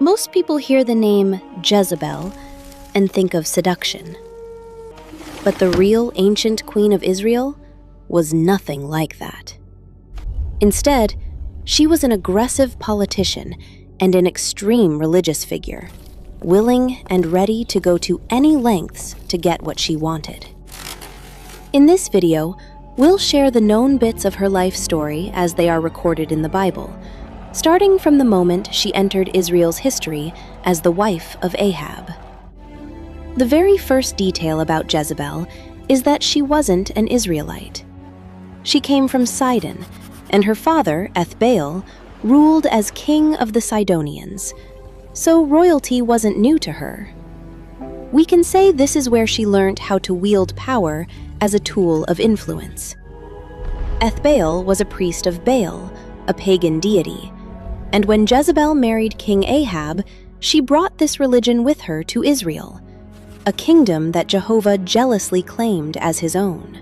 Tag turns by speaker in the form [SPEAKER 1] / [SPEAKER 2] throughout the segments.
[SPEAKER 1] Most people hear the name Jezebel and think of seduction. But the real ancient queen of Israel was nothing like that. Instead, she was an aggressive politician and an extreme religious figure, willing and ready to go to any lengths to get what she wanted. In this video, we'll share the known bits of her life story as they are recorded in the Bible, starting from the moment she entered Israel's history as the wife of Ahab. The very first detail about Jezebel is that she wasn't an Israelite. She came from Sidon, and her father, Baal, ruled as king of the Sidonians, so royalty wasn't new to her. We can say this is where she learned how to wield power as a tool of influence. Baal was a priest of Baal, a pagan deity, and when Jezebel married King Ahab, she brought this religion with her to Israel, a kingdom that Jehovah jealously claimed as his own.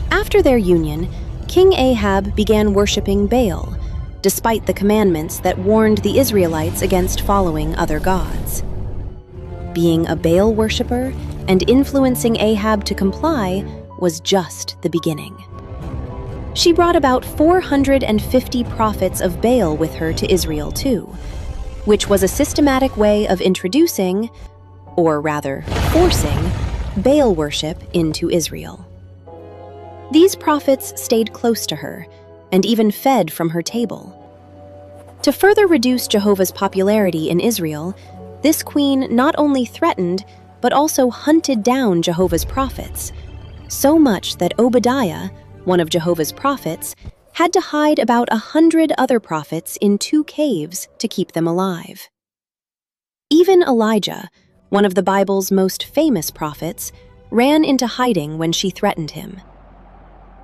[SPEAKER 1] After their union, King Ahab began worshiping Baal, despite the commandments that warned the Israelites against following other gods. Being a Baal worshiper and influencing Ahab to comply was just the beginning. She brought about 450 prophets of Baal with her to Israel too, which was a systematic way of introducing, or rather forcing, Baal worship into Israel. These prophets stayed close to her and even fed from her table. To further reduce Jehovah's popularity in Israel, this queen not only threatened but also hunted down Jehovah's prophets, so much that Obadiah, one of Jehovah's prophets, had to hide about 100 other prophets in 2 caves to keep them alive. Even Elijah, one of the Bible's most famous prophets, ran into hiding when she threatened him.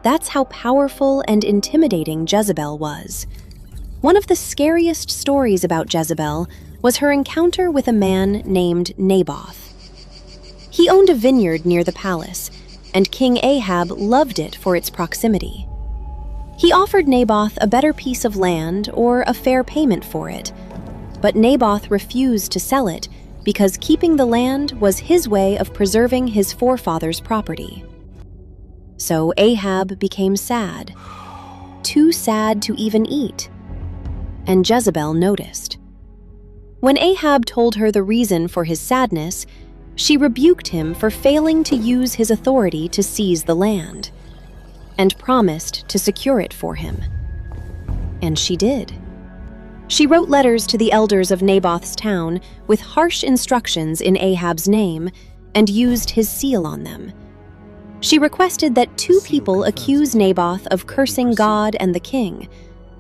[SPEAKER 1] That's how powerful and intimidating Jezebel was. One of the scariest stories about Jezebel was her encounter with a man named Naboth. He owned a vineyard near the palace, and King Ahab loved it for its proximity. He offered Naboth a better piece of land or a fair payment for it, but Naboth refused to sell it because keeping the land was his way of preserving his forefathers' property. So Ahab became sad, too sad to even eat, and Jezebel noticed. When Ahab told her the reason for his sadness, she rebuked him for failing to use his authority to seize the land, and promised to secure it for him. And she did. She wrote letters to the elders of Naboth's town with harsh instructions in Ahab's name and used his seal on them. She requested that 2 people accuse Naboth of cursing God and the king,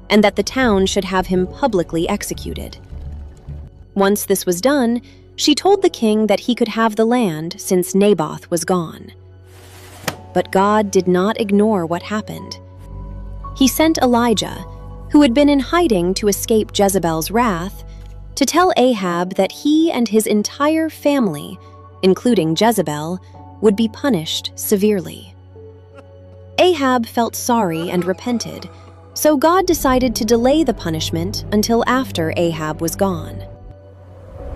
[SPEAKER 1] and that the town should have him publicly executed. Once this was done, she told the king that he could have the land since Naboth was gone. But God did not ignore what happened. He sent Elijah, who had been in hiding to escape Jezebel's wrath, to tell Ahab that he and his entire family, including Jezebel, would be punished severely. Ahab felt sorry and repented, so God decided to delay the punishment until after Ahab was gone.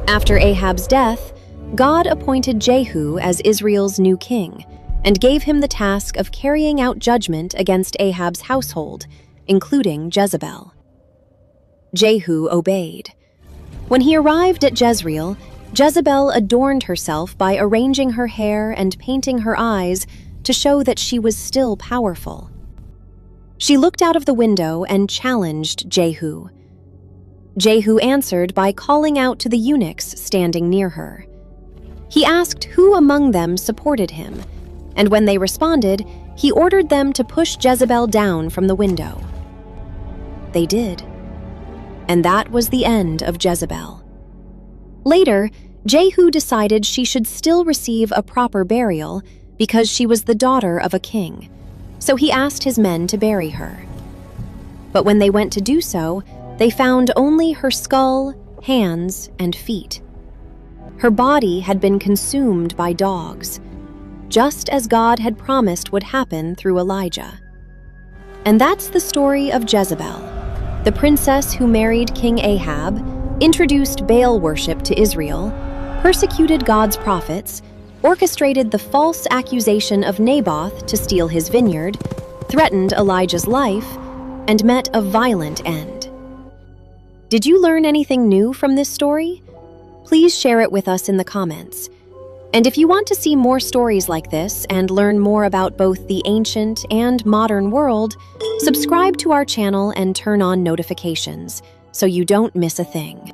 [SPEAKER 1] After Ahab's death, God appointed Jehu as Israel's new king and gave him the task of carrying out judgment against Ahab's household, including Jezebel. Jehu obeyed. When he arrived at Jezreel, Jezebel adorned herself by arranging her hair and painting her eyes to show that she was still powerful. She looked out of the window and challenged Jehu. Jehu answered by calling out to the eunuchs standing near her. He asked who among them supported him, and when they responded, he ordered them to push Jezebel down from the window. They did. And that was the end of Jezebel. Later, Jehu decided she should still receive a proper burial because she was the daughter of a king, so he asked his men to bury her. But when they went to do so, they found only her skull, hands, and feet. Her body had been consumed by dogs, just as God had promised would happen through Elijah. And that's the story of Jezebel, the princess who married King Ahab, introduced Baal worship to Israel, persecuted God's prophets, orchestrated the false accusation of Naboth to steal his vineyard, threatened Elijah's life, and met a violent end. Did you learn anything new from this story? Please share it with us in the comments. And if you want to see more stories like this and learn more about both the ancient and modern world, subscribe to our channel and turn on notifications so you don't miss a thing.